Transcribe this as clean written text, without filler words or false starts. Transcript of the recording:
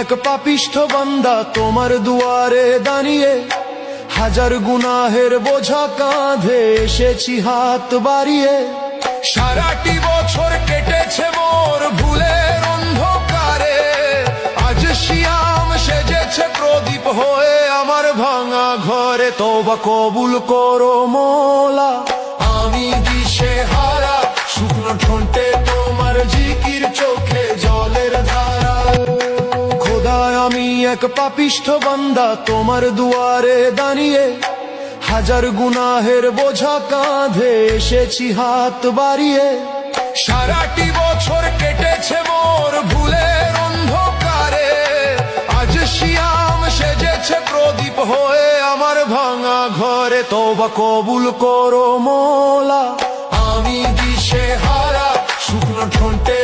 এক পাপিষ্ঠ বান্দা তোমার দুয়ারে দাঁড়িয়ে, হাজার গুনাহের বোঝা কাঁধে এসেছি হাত বাড়িয়ে। সারাটি বছর কেটেছে মোর ভুলের অন্ধকারে, আজ শিয়াম সেজেছে প্রদীপ হয়ে আমার ভাঙা ঘরে। তওবা কবুল করো মোলা, আমি দিশেহারা, শুকনো ঠোঁটে তোমার জিকির, চোখে জলের ধারা। খোদা আমি এক পাপিষ্ঠ বান্দা তোমার দুয়ারে দাঁড়িয়ে, হাজার গুনাহের বোঝা কাঁধে এসেছি হাত বাড়িয়ে। সারাটি বছর কেটেছে মোর ভুলের অন্ধকারে, আজ শিয়াম সেজেছে প্রদীপ হয়ে আমার ভাঙা ঘরে। তওবা কবুল করো মোলা, আমি দিশেহারা, শুকনো ঠোঁটে